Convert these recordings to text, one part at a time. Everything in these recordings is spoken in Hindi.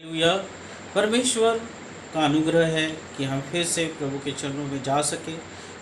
हालेलुया। परमेश्वर का अनुग्रह है कि हम फिर से प्रभु के चरणों में जा सके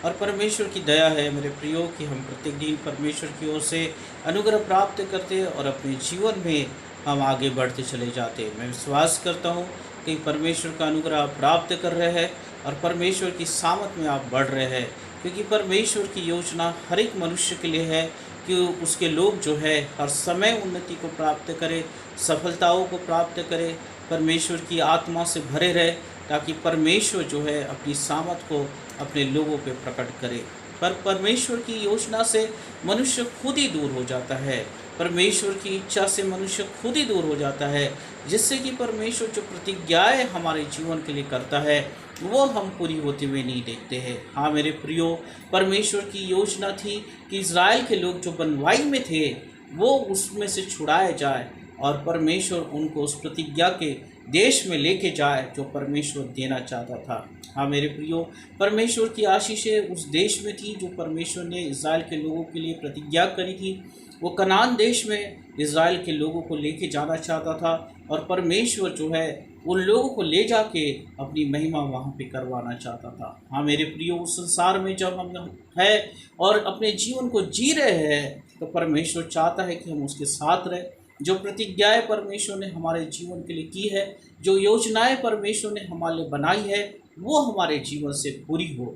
और परमेश्वर की दया है मेरे प्रियो कि हम प्रत्येक दिन परमेश्वर की ओर से अनुग्रह प्राप्त करते हैं और अपने जीवन में हम आगे बढ़ते चले जाते हैं। मैं विश्वास करता हूँ कि परमेश्वर का अनुग्रह आप प्राप्त कर रहे हैं और परमेश्वर की सामत में आप बढ़ रहे हैं, क्योंकि परमेश्वर की योजना हर एक मनुष्य के लिए है कि उसके लोग जो है हर समय उन्नति को प्राप्त करें, सफलताओं को प्राप्त करें, परमेश्वर की आत्मा से भरे रहे, ताकि परमेश्वर जो है अपनी सामत को अपने लोगों पे प्रकट करे। पर परमेश्वर की योजना से मनुष्य खुद ही दूर हो जाता है, परमेश्वर की इच्छा से मनुष्य खुद ही दूर हो जाता है, जिससे कि परमेश्वर जो प्रतिज्ञाएं हमारे जीवन के लिए करता है वो हम पूरी होते हुए नहीं देखते हैं। हाँ मेरे प्रियो, परमेश्वर की योजना थी कि इज़राइल के लोग जो बंधुआई में थे वो उसमें से छुड़ाए जाए और परमेश्वर उनको उस प्रतिज्ञा के देश में लेके जाए जो परमेश्वर देना चाहता था। हाँ मेरे प्रियो, परमेश्वर की आशीषें उस देश में थी जो परमेश्वर ने इज़राइल के लोगों के लिए प्रतिज्ञा करी थी। वो कनान देश में इज़राइल के लोगों को लेके जाना चाहता था और परमेश्वर जो है उन लोगों को ले जाके अपनी महिमा वहाँ पे करवाना चाहता था। हाँ मेरे प्रियो, उस संसार में जब हम है और अपने जीवन को जी रहे हैं तो परमेश्वर चाहता है कि हम उसके साथ रहें। जो प्रतिज्ञाएं परमेश्वर ने हमारे जीवन के लिए की है, जो योजनाएं परमेश्वर ने हमारे लिए बनाई है, वो हमारे जीवन से पूरी हो।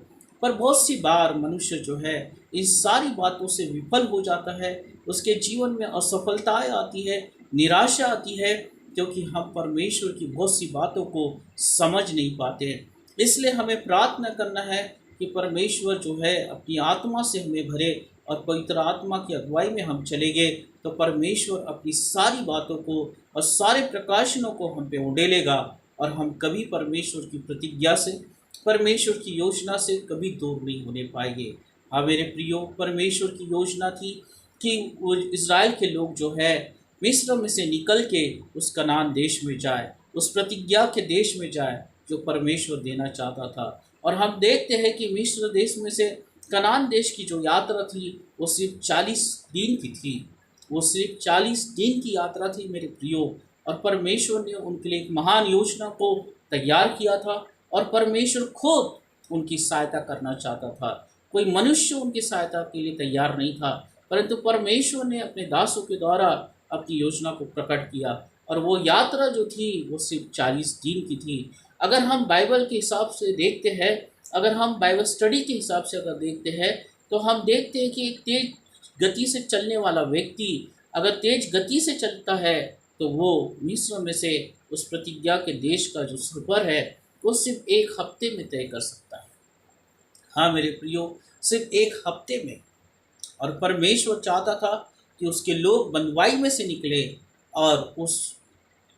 पर बहुत सी बार मनुष्य जो है इन सारी बातों से विफल हो जाता है, उसके जीवन में असफलताएं आती है, निराशा आती है, क्योंकि हम परमेश्वर की बहुत सी बातों को समझ नहीं पाते हैं। इसलिए हमें प्रार्थना करना है कि परमेश्वर जो है अपनी आत्मा से हमें भरे और पवित्र आत्मा की अगुवाई में हम चले गए तो परमेश्वर अपनी सारी बातों को और सारे प्रकाशनों को हम पे उड़ेलेगा और हम कभी परमेश्वर की प्रतिज्ञा से, परमेश्वर की योजना से कभी दूर नहीं होने पाएंगे। हाँ मेरे प्रियो, परमेश्वर की योजना थी कि वो इज़राइल के लोग जो है मिस्र में से निकल के उस कनान देश में जाए, उस प्रतिज्ञा के देश में जाए जो परमेश्वर देना चाहता था। और हम देखते हैं कि मिस्र देश में से कनान देश की जो यात्रा थी वो सिर्फ 40 दिन की थी। वो सिर्फ 40 दिन की यात्रा थी मेरे प्रियो, और परमेश्वर ने उनके लिए एक महान योजना को तैयार किया था और परमेश्वर खुद उनकी सहायता करना चाहता था। कोई मनुष्य उनकी सहायता के लिए तैयार नहीं था, परंतु परमेश्वर ने अपने दासों के द्वारा अपनी योजना को प्रकट किया और वो यात्रा जो थी वो सिर्फ 40 दिन की थी। अगर हम बाइबल के हिसाब से देखते हैं, अगर हम बाइबल स्टडी के हिसाब से अगर देखते हैं तो हम देखते हैं कि एक तेज गति से चलने वाला व्यक्ति अगर तेज गति से चलता है तो वो मिस्र में से उस प्रतिज्ञा के देश का जो सफर है वो सिर्फ 1 हफ्ते में तय कर सकता है। हाँ मेरे प्रियो, सिर्फ 1 हफ्ते में। और परमेश्वर चाहता था कि उसके लोग बंधुआई में से निकले और उस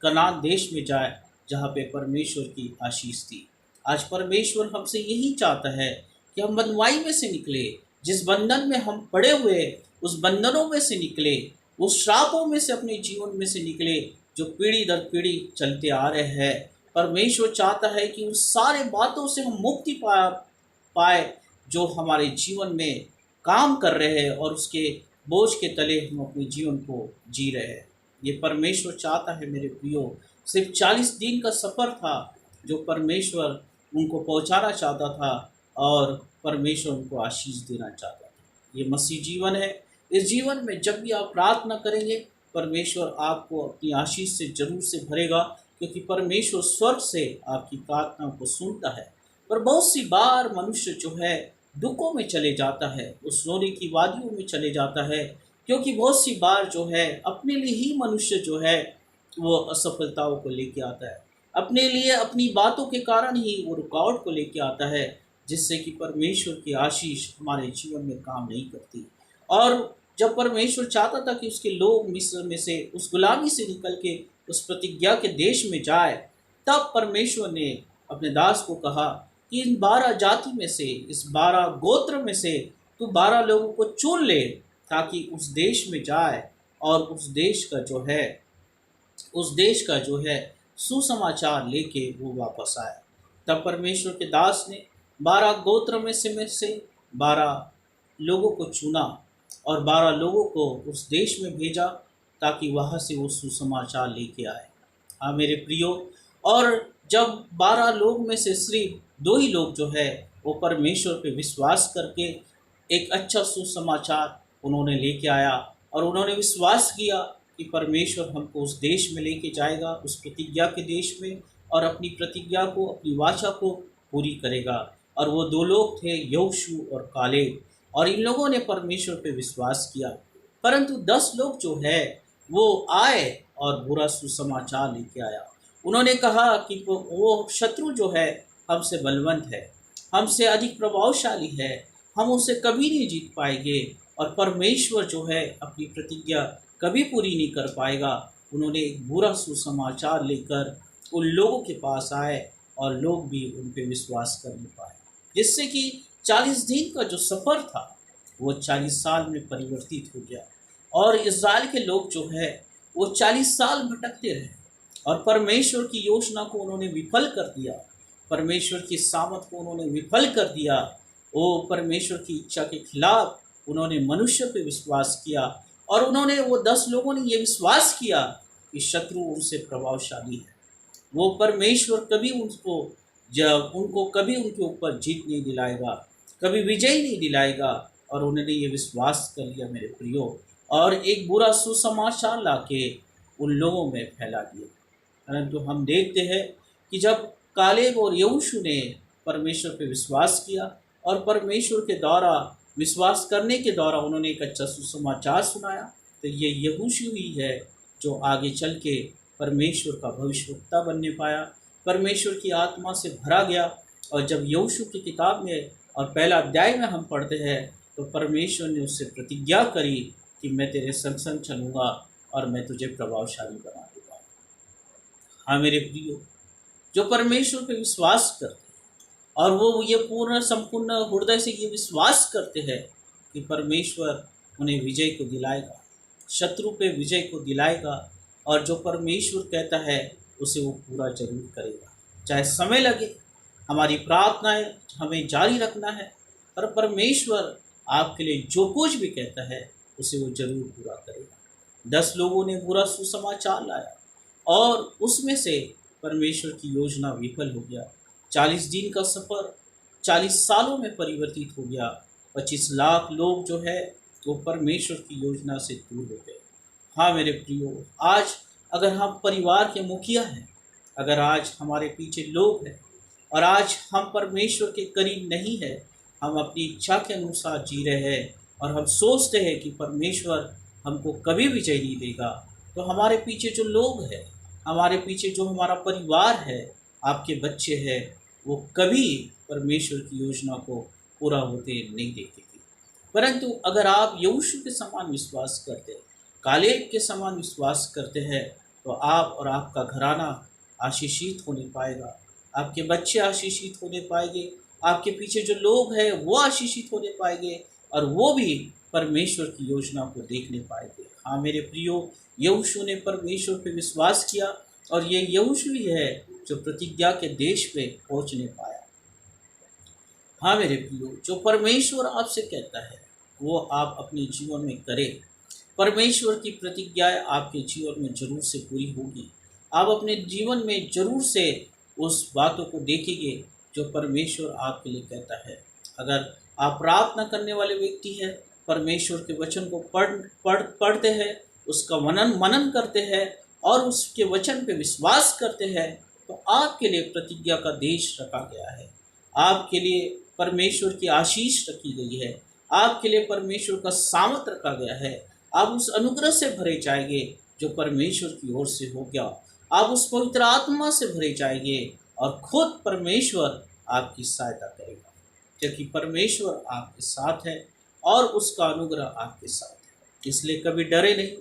कनान देश में जाए जहाँ पे परमेश्वर की आशीष थी। आज परमेश्वर हमसे यही चाहता है कि हम बंधुआई में से निकले, जिस बंधन में हम पड़े हुए उस बंधनों में से निकले, उस श्रापों में से अपने जीवन में से निकले जो पीढ़ी दर पीढ़ी चलते आ रहे हैं। परमेश्वर चाहता है कि उस सारे बातों से हम मुक्ति पाए जो हमारे जीवन में काम कर रहे हैं और उसके बोझ के तले हम अपने जीवन को जी रहे हैं। ये परमेश्वर चाहता है मेरे प्रियो। सिर्फ 40 दिन का सफ़र था जो परमेश्वर उनको पहुंचाना चाहता था और परमेश्वर उनको आशीष देना चाहता था। ये मसीह जीवन है। इस जीवन में जब भी आप प्रार्थना करेंगे परमेश्वर आपको अपनी आशीष से जरूर से भरेगा, क्योंकि परमेश्वर स्वर्ग से आपकी प्रार्थना को सुनता है। पर बहुत सी बार मनुष्य जो है दुखों में चले जाता है, उस रोने की वादियों में चले जाता है, क्योंकि बहुत सी बार जो है अपने लिए ही मनुष्य जो है वो असफलताओं को लेके आता है, अपने लिए अपनी बातों के कारण ही वो रुकावट को लेके आता है, जिससे कि परमेश्वर की आशीष हमारे जीवन में काम नहीं करती। और जब परमेश्वर चाहता था कि उसके लोग मिस्र में से उस गुलामी से निकल के उस प्रतिज्ञा के देश में जाए, तब परमेश्वर ने अपने दास को कहा कि इन 12 जाति में से, इस 12 गोत्र में से तू 12 लोगों को चुन ले, ताकि उस देश में जाए और उस देश का जो है सुसमाचार लेके वो वापस आए। तब परमेश्वर के दास ने 12 गोत्र में से 12 लोगों को चुना और 12 लोगों को उस देश में भेजा ताकि वहाँ से वो सुसमाचार लेके आए। हाँ मेरे प्रियो, और जब 12 लोग में से सिर्फ 2 ही लोग जो है वो परमेश्वर पे विश्वास करके एक अच्छा सुसमाचार उन्होंने लेके आया, और उन्होंने विश्वास किया कि परमेश्वर हमको उस देश में लेके जाएगा, उस प्रतिज्ञा के देश में, और अपनी प्रतिज्ञा को, अपनी वाचा को पूरी करेगा। और वो 2 लोग थे, यहोशू और कालेब, और इन लोगों ने परमेश्वर पे विश्वास किया। परंतु 10 लोग जो है वो आए और बुरा सुसमाचार लेके आया। उन्होंने कहा कि वो शत्रु जो है हमसे बलवंत है, हमसे अधिक प्रभावशाली है, हम उसे कभी नहीं जीत पाएंगे, और परमेश्वर जो है अपनी प्रतिज्ञा कभी पूरी नहीं कर पाएगा। उन्होंने एक बुरा सुसमाचार लेकर उन लोगों के पास आए, और लोग भी उन पे विश्वास कर नहीं पाए, जिससे कि 40 दिन का जो सफ़र था वो 40 साल में परिवर्तित हो गया। और इज़राइल के लोग जो है वो 40 साल भटकते रहे, और परमेश्वर की योजना को उन्होंने विफल कर दिया, परमेश्वर की सामत को उन्होंने विफल कर दिया। वो परमेश्वर की इच्छा के खिलाफ उन्होंने मनुष्य पे विश्वास किया, और उन्होंने, वो 10 लोगों ने ये विश्वास किया कि शत्रु उनसे प्रभावशाली है, वो परमेश्वर कभी उनको कभी उनके ऊपर जीत नहीं दिलाएगा, कभी विजय नहीं दिलाएगा। और उन्होंने ये विश्वास कर लिया मेरे प्रियो, और एक बुरा सुसमाचार लाके उन लोगों में फैला दिया। परंतु हम देखते हैं कि जब कालेब और यहोशू ने परमेश्वर पे विश्वास किया, और परमेश्वर के द्वारा विश्वास करने के द्वारा उन्होंने एक अच्छा सुसमाचार सुनाया, तो ये यहोशू ही है जो आगे चल के परमेश्वर का भविष्यवक्ता बनने पाया, परमेश्वर की आत्मा से भरा गया। और जब यहोशू की किताब में और पहला अध्याय में हम पढ़ते हैं, तो परमेश्वर ने उससे प्रतिज्ञा करी कि मैं तेरे संग संग चलूँगा और मैं तुझे प्रभावशाली बना दूँगा। हाँ मेरे प्रियो, जो परमेश्वर पे विश्वास करते हैं, और वो ये पूर्ण संपूर्ण हृदय से ये विश्वास करते हैं कि परमेश्वर उन्हें विजय को दिलाएगा, शत्रु पे विजय को दिलाएगा, और जो परमेश्वर कहता है उसे वो पूरा जरूर करेगा, चाहे समय लगे। हमारी प्रार्थनाएं हमें जारी रखना है, और परमेश्वर आपके लिए जो कुछ भी कहता है उसे वो जरूर पूरा करेगा। 10 लोगों ने बुरा सुसमाचार लाया, और उसमें से परमेश्वर की योजना विफल हो गया। 40 दिन का सफ़र 40 सालों में परिवर्तित हो गया। 25 लाख लोग जो है वो परमेश्वर की योजना से दूर हो गए। हाँ मेरे प्रियो, आज अगर हम परिवार के मुखिया हैं, अगर आज हमारे पीछे लोग हैं, और आज हम परमेश्वर के करीब नहीं है, हम अपनी इच्छा के अनुसार जी रहे हैं, और हम सोचते हैं कि परमेश्वर हमको कभी विजय नहीं देगा, तो हमारे पीछे जो लोग हैं, हमारे पीछे जो हमारा परिवार है, आपके बच्चे हैं, वो कभी परमेश्वर की योजना को पूरा होते नहीं देखेंगे। परंतु अगर आप यहोशू के समान विश्वास करते हैं, कालेब के समान विश्वास करते हैं, तो आप और आपका घराना आशीषित होने पाएगा, आपके बच्चे आशीषित होने पाएंगे, आपके पीछे जो लोग हैं वो आशीषित होने पाएंगे, और वो भी परमेश्वर की योजना को देखने पाएंगे। हाँ मेरे प्रियो, यहोशू ने परमेश्वर पे विश्वास किया, और ये यहोशू ही है जो प्रतिज्ञा के देश पे पहुंचने पाया। हाँ मेरे प्रियो, जो परमेश्वर आपसे कहता है वो आप अपने जीवन में करें। परमेश्वर की प्रतिज्ञाएं आपके जीवन में जरूर से पूरी होगी। आप अपने जीवन में जरूर से उस बातों को देखेंगे जो परमेश्वर आपके लिए कहता है। अगर आप प्रार्थना करने वाले व्यक्ति हैं, परमेश्वर के वचन को पढ़ते हैं, उसका मनन करते हैं, और उसके वचन पे विश्वास करते हैं, तो आपके लिए प्रतिज्ञा का देश रखा गया है, आपके लिए परमेश्वर की आशीष रखी गई है, आपके लिए परमेश्वर का सामर्थ रखा गया है। आप उस अनुग्रह से भरे जाएंगे जो परमेश्वर की ओर से हो गया, आप उस पवित्र आत्मा से भरे जाएंगे, और खुद परमेश्वर आपकी सहायता करेगा, क्योंकि परमेश्वर आपके साथ है और उसका अनुग्रह आपके साथ है। इसलिए कभी डरे नहीं।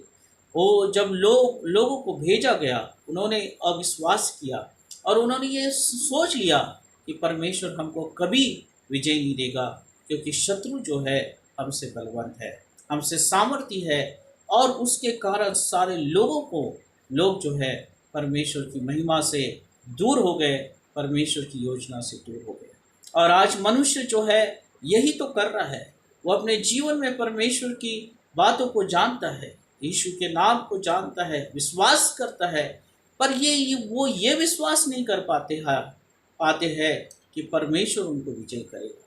वो जब लोगों को भेजा गया, उन्होंने अविश्वास किया, और उन्होंने ये सोच लिया कि परमेश्वर हमको कभी विजय नहीं देगा, क्योंकि शत्रु जो है हमसे बलवंत है, हमसे सामर्थी है, और उसके कारण सारे लोग जो है परमेश्वर की महिमा से दूर हो गए, परमेश्वर की योजना से दूर हो गए। और आज मनुष्य जो है यही तो कर रहा है, वो अपने जीवन में परमेश्वर की बातों को जानता है, यीशु के नाम को जानता है, विश्वास करता है, पर वो ये विश्वास नहीं कर पाते हैं कि परमेश्वर उनको विजय करेगा।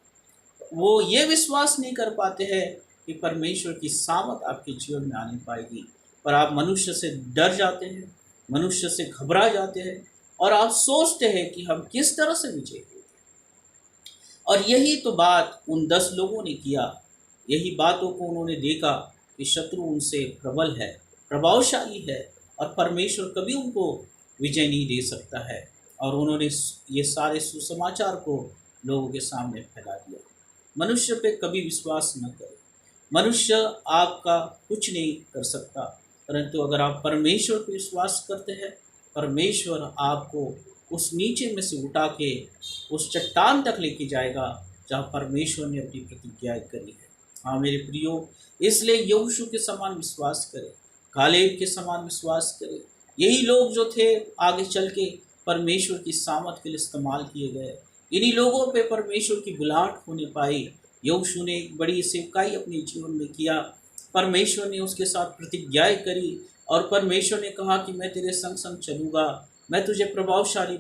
वो ये विश्वास नहीं कर पाते हैं कि परमेश्वर की सामत आपके जीवन में आने पाएगी। पर आप मनुष्य से डर जाते हैं, मनुष्य से घबरा जाते हैं और आप सोचते हैं कि हम किस तरह से विजय होंगे। और यही तो बात उन 10 लोगों ने किया। यही बातों को उन्होंने देखा कि शत्रु उनसे प्रबल है, प्रभावशाली है और परमेश्वर कभी उनको विजय नहीं दे सकता है। और उन्होंने ये सारे सुसमाचार को लोगों के सामने फैला दिया। मनुष्य पे कभी विश्वास न करें। मनुष्य आपका कुछ नहीं कर सकता, परंतु अगर आप परमेश्वर पे विश्वास करते हैं, परमेश्वर आपको उस नीचे में से उठा के उस चट्टान तक लेके जाएगा जहाँ परमेश्वर ने अपनी प्रतिज्ञाएं करी है। हाँ मेरे प्रियो, इसलिए यहोशू के समान विश्वास करें, कालेब के समान विश्वास करें। यही लोग जो थे आगे चल के परमेश्वर की सामत के लिए इस्तेमाल किए गए। इन्हीं लोगों पे परमेश्वर की बुलाहट होने पाई। यहोशू ने एक बड़ी सेवकाई अपने जीवन में किया। परमेश्वर ने उसके साथ प्रतिज्ञाएं करी और परमेश्वर ने कहा कि मैं तेरे संग संग चलूँगा, मैं तुझे प्रभावशाली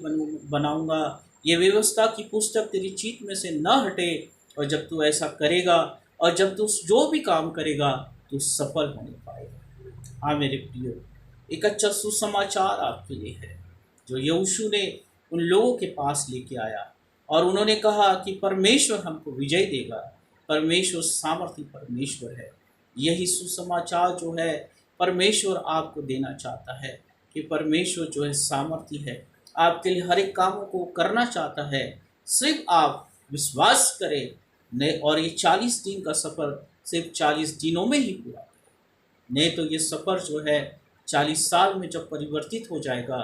बनाऊंगा। ये व्यवस्था की पुस्तक तेरी चीत में से न हटे। और जब तू ऐसा करेगा और जब तू जो भी काम करेगा तू सफल होने पाएगा। हाँ मेरे प्रियो, एक अच्छा सुसमाचार आपके लिए है जो यहोशू ने उन लोगों के पास लेके आया और उन्होंने कहा कि परमेश्वर हमको विजय देगा, परमेश्वर सामर्थी परमेश्वर है। यही सुसमाचार जो है परमेश्वर आपको देना चाहता है कि परमेश्वर जो है सामर्थी है, आपके लिए हर एक कामों को करना चाहता है। सिर्फ आप विश्वास करें नहीं, और ये 40 दिन का सफ़र सिर्फ 40 दिनों में ही पूरा करें। नहीं तो ये सफ़र जो है 40 साल में जब परिवर्तित हो जाएगा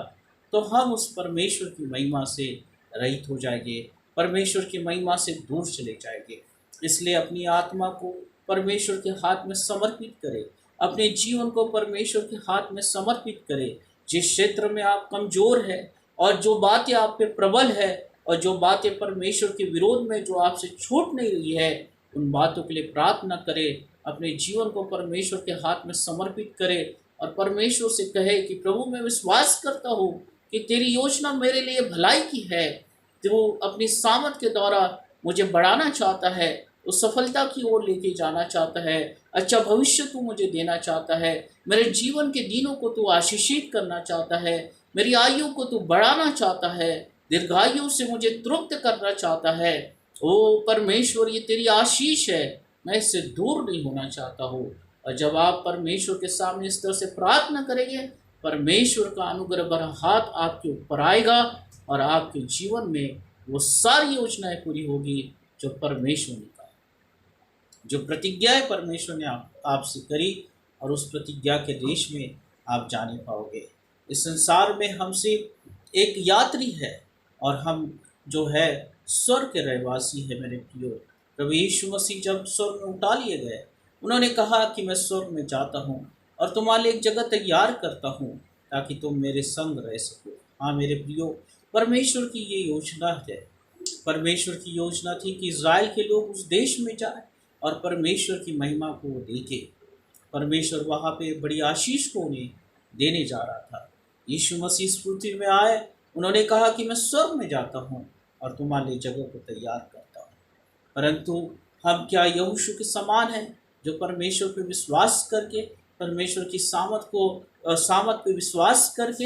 तो हम उस परमेश्वर की महिमा से रहित हो जाएंगे, परमेश्वर की महिमा से दूर चले जाएंगे। इसलिए अपनी आत्मा को परमेश्वर के हाथ में समर्पित करें, अपने जीवन को परमेश्वर के हाथ में समर्पित करें। जिस क्षेत्र में आप कमज़ोर है और जो बातें आप पे प्रबल है और जो बातें परमेश्वर के विरोध में जो आपसे छूट नहीं रही है, उन बातों के लिए प्रार्थना करें, अपने जीवन को परमेश्वर के हाथ में समर्पित करें और परमेश्वर से कहे कि प्रभु मैं विश्वास करता हूँ कि तेरी योजना मेरे लिए भलाई की है। तो अपनी सामर्थ के द्वारा मुझे बढ़ाना चाहता है, उस सफलता की ओर लेके जाना चाहता है, अच्छा भविष्य तू मुझे देना चाहता है, मेरे जीवन के दिनों को तू आशीषित करना चाहता है, मेरी आयु को तू बढ़ाना चाहता है, दीर्घायु से मुझे तृप्त करना चाहता है। ओ परमेश्वर, ये तेरी आशीष है, मैं इससे दूर नहीं होना चाहता हूँ। और जब आप परमेश्वर के सामने इस तरह से प्रार्थना करेंगे, परमेश्वर का अनुग्रह भरा हाथ आपके ऊपर आएगा और आपके जीवन में वो सारी योजनाएं पूरी होगी जो परमेश्वर ने कहा, जो प्रतिज्ञाएं परमेश्वर ने आपसे करी, और उस प्रतिज्ञा के देश में आप जाने पाओगे। इस संसार में हम सिर्फ एक यात्री है और हम जो है स्वर्ग के रहवासी है मेरे प्रियो। प्रभु यीशु मसीह जब स्वर्ग में उठा लिए गए, उन्होंने कहा कि मैं स्वर्ग में जाता हूँ और तुम्हारे लिए एक जगह तैयार करता हूँ ताकि तुम मेरे संग रह सको। हाँ मेरे प्रियो, परमेश्वर की ये योजना है। परमेश्वर की योजना थी कि इज़राइल के लोग उस देश में जाए और परमेश्वर की महिमा को वो देखे। परमेश्वर वहाँ पे बड़ी आशीष को उन्हें देने जा रहा था। यीशु मसीह इस पृथ्वी में आए, उन्होंने कहा कि मैं स्वर्ग में जाता हूँ और तुम्हारे लिए जगह को तैयार करता हूँ। परंतु हम क्या यहोशू के समान हैं जो परमेश्वर पे विश्वास करके, परमेश्वर की सामत पे विश्वास करके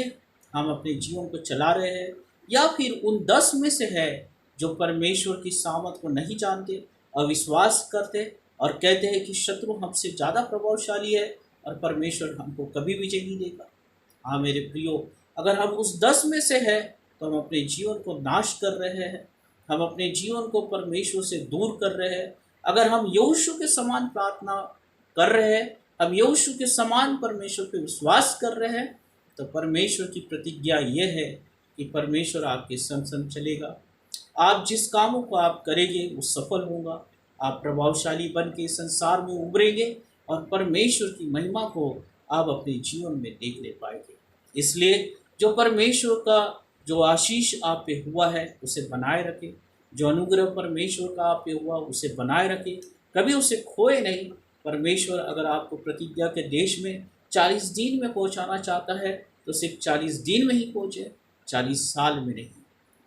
हम अपने जीवन को चला रहे हैं, या फिर उन 10 में से है जो परमेश्वर की सामत को नहीं जानते, अविश्वास करते और कहते हैं कि शत्रु हमसे ज़्यादा प्रभावशाली है और परमेश्वर हमको कभी विजय नहीं देगा। हाँ मेरे प्रियो, अगर हम उस 10 में से है तो हम अपने जीवन को नाश कर रहे हैं, हम अपने जीवन को परमेश्वर से दूर कर रहे हैं। अगर हम यहोशू के समान प्रार्थना कर रहे हैं, हम यहोशू के समान परमेश्वर पे विश्वास कर रहे हैं, तो परमेश्वर की प्रतिज्ञा ये है कि परमेश्वर आपके संग संग चलेगा। आप जिस कामों को आप करेंगे वो सफल होगा। आप प्रभावशाली बन के संसार में उभरेंगे और परमेश्वर की महिमा को आप अपने जीवन में देख ले पाएंगे। इसलिए जो परमेश्वर का जो आशीष आप पे हुआ है उसे बनाए रखें, जो अनुग्रह परमेश्वर का आप पे हुआ उसे बनाए रखें, कभी उसे खोए नहीं। परमेश्वर अगर आपको प्रतिज्ञा के देश में 40 दिन में पहुंचाना चाहता है तो सिर्फ 40 दिन में ही पहुँचे, 40 साल में नहीं।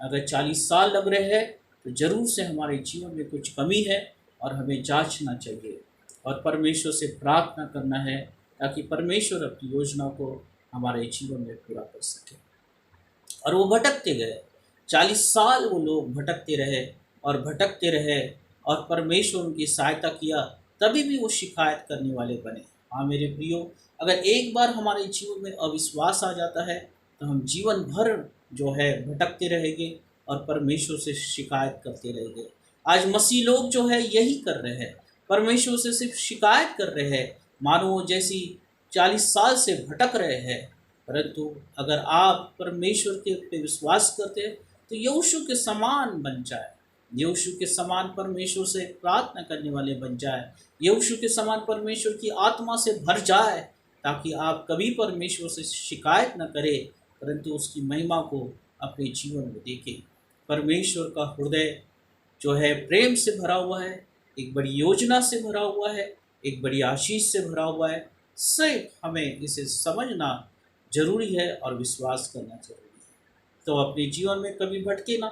अगर 40 साल लग रहे हैं तो ज़रूर से हमारे जीवन में कुछ कमी है और हमें जांचना चाहिए और परमेश्वर से प्रार्थना करना है ताकि परमेश्वर अपनी योजना को हमारे जीवन में पूरा कर सके। और वो भटकते गए, 40 साल वो लोग भटकते रहे और भटकते रहे और परमेश्वर उनकी सहायता किया, तभी भी वो शिकायत करने वाले बने। हाँ मेरे प्रियो, अगर एक बार हमारे जीवन में अविश्वास आ जाता है तो हम जीवन भर जो है भटकते रहेंगे और परमेश्वर से शिकायत करते रहेंगे। आज मसीह लोग जो है यही कर रहे हैं, परमेश्वर से सिर्फ शिकायत कर रहे हैं, मानो वो जैसी 40 साल से भटक रहे हैं। परंतु अगर आप परमेश्वर के पे विश्वास करते हैं तो यहोशू के समान बन जाए, यहोशू के समान परमेश्वर से प्रार्थना करने वाले बन जाए, यहोशू के समान परमेश्वर की आत्मा से भर जाए, ताकि आप कभी परमेश्वर से शिकायत न करें परंतु उसकी महिमा को अपने जीवन में देखें। परमेश्वर का हृदय जो है प्रेम से भरा हुआ है, एक बड़ी योजना से भरा हुआ है, एक बड़ी आशीष से भरा हुआ है। सिर्फ हमें इसे समझना जरूरी है और विश्वास करना जरूरी है। तो अपने जीवन में कभी भटके ना,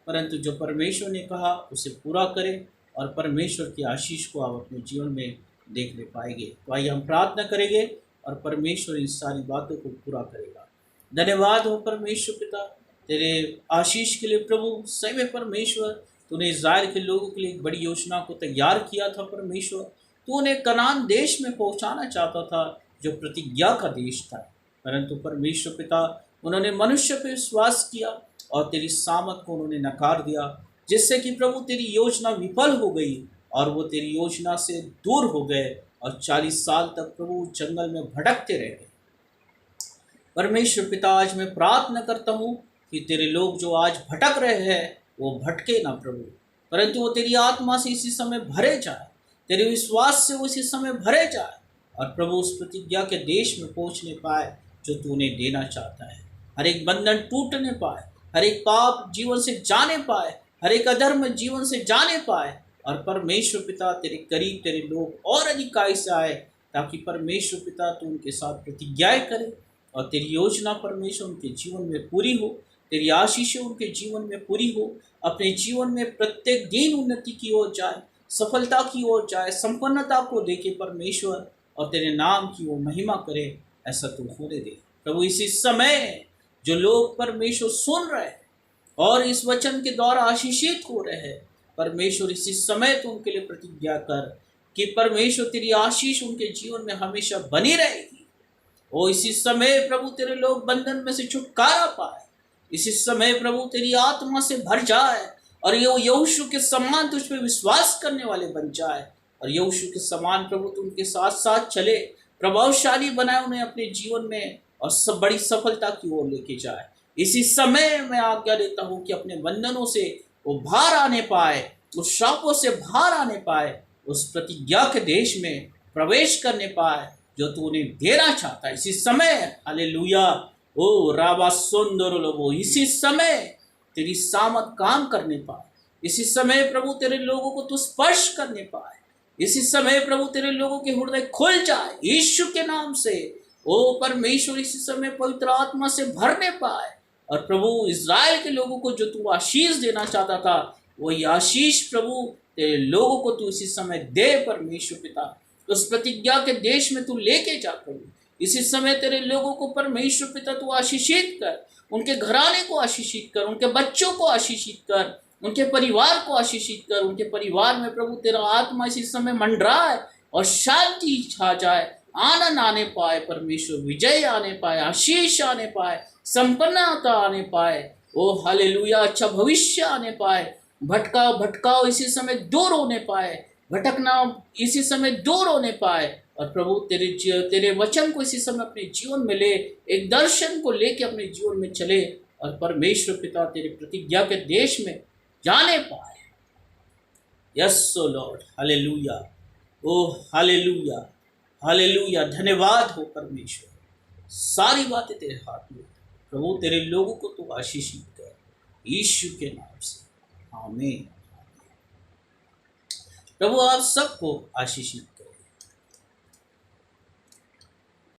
परंतु जो परमेश्वर ने कहा उसे पूरा करें और परमेश्वर की आशीष को आप अपने जीवन में देखने पाएंगे। तो आइए हम प्रार्थना करेंगे और परमेश्वर इन सारी बातों को पूरा करेगा। धन्यवाद हो परमेश्वर पिता तेरे आशीष के लिए। प्रभु सही में परमेश्वर, तूने इज़राइल के लोगों के लिए एक बड़ी योजना को तैयार किया था। परमेश्वर, तू उन्हें कनान देश में पहुंचाना चाहता था जो प्रतिज्ञा का देश था, परंतु परमेश्वर पिता उन्होंने मनुष्य पर विश्वास किया और तेरी सामत को उन्होंने नकार दिया, जिससे कि प्रभु तेरी योजना विफल हो गई और वो तेरी योजना से दूर हो गए और 40 साल तक प्रभु जंगल में भटकते रह गए। परमेश्वर पिता, आज मैं प्रार्थना करता हूँ कि तेरे लोग जो आज भटक रहे हैं वो भटके ना प्रभु, परंतु वो तेरी आत्मा से इसी समय भरे जाए, तेरे विश्वास से वो इसी समय भरे जाए और प्रभु उस प्रतिज्ञा के देश में पहुँचने पाए जो तू उन्हें देना चाहता है। हर एक बंधन टूटने पाए, हर एक पाप जीवन से जाने पाए, हर एक अधर्म जीवन से जाने पाए और परमेश्वर पिता तेरे करीब तेरे लोग और अधिकाई से आए, ताकि परमेश्वर पिता तू उनके साथ प्रतिज्ञाएं करे और तेरी योजना परमेश्वर उनके जीवन में पूरी हो, तेरी आशीषें उनके जीवन में पूरी हो, अपने जीवन में प्रत्येक दिन उन्नति की ओर जाए, सफलता की ओर जाए, संपन्नता को देखे परमेश्वर और तेरे नाम की वो महिमा करे, ऐसा तू होने दे प्रभु। इसी समय जो लोग परमेश्वर सुन रहे हैं और इस वचन के द्वारा आशीषित हो रहे हैं, परमेश्वर इसी समय तो उनके लिए प्रतिज्ञा कर कि परमेश्वर तेरी आशीष उनके जीवन में हमेशा बनी रहेगी। और इसी समय प्रभु तेरे लोग बंधन में से छुटकारा पाए, इसी समय प्रभु तेरी आत्मा से भर जाए और ये यहोशू के समान तुझ पे विश्वास करने वाले बन जाए और यहोशू के समान प्रभु तू उनके साथ साथ चले, प्रभावशाली बनाए उन्हें अपने जीवन में और सब बड़ी सफलता की ओर लेके जाए। इसी समय मैं आज्ञा देता हूँ कि अपने बंधनों से वो बाहर आने पाए, उस शापों से बाहर आने पाए, उस प्रतिज्ञा के देश में प्रवेश करने पाए जो तू उन्हें देना चाहता है। इसी समय हालेलुया, ओ राबा सुंदर लोगो, इसी समय तेरी सामत काम करने पाए, इसी समय प्रभु तेरे लोगों को तू स्पर्श करने पाए, इसी समय प्रभु तेरे लोगों के हृदय खुल जाए यीशु के नाम से। ओ परमेश्वर, इसी समय पवित्र आत्मा से भरने पाए और प्रभु इज़राइल के लोगों को जो तू आशीष देना चाहता था वही आशीष प्रभु तेरे लोगों को तू इसी समय दे परमेश्वर पिता। उस प्रतिज्ञा के देश में तू लेके जा प्रभु, इसी समय तेरे लोगों को परमेश्वर पिता तू आशीषित कर, उनके घराने को आशीषित कर, उनके बच्चों को आशीषित कर, उनके परिवार को आशीषित कर। उनके परिवार में प्रभु तेरा आत्मा इसी समय मंडराए और शांति छा जाए, आनंद आने पाए परमेश्वर, विजय आने पाए, आशीष आने पाए, संपन्नता आने पाए, ओ हालेलुया, अच्छा भविष्य आने पाए, भटकाओ इसी समय दूर होने पाए, भटकना इसी समय दूर होने पाए और प्रभु तेरे वचन को इसी समय अपने जीवन में ले, एक दर्शन को लेके अपने जीवन में चले और परमेश्वर पिता तेरे प्रतिज्ञा के देश में जाने पाए। यस ओ लॉर्ड, हालेलुया, ओ हालेलुया, हालेलुया। धन्यवाद हो परमेश्वर, सारी बातें तेरे हाथ में प्रभु, तेरे लोगों को तू आशीषित कर यीशु के नाम से, आमीन। प्रभु आप सबको आशीषित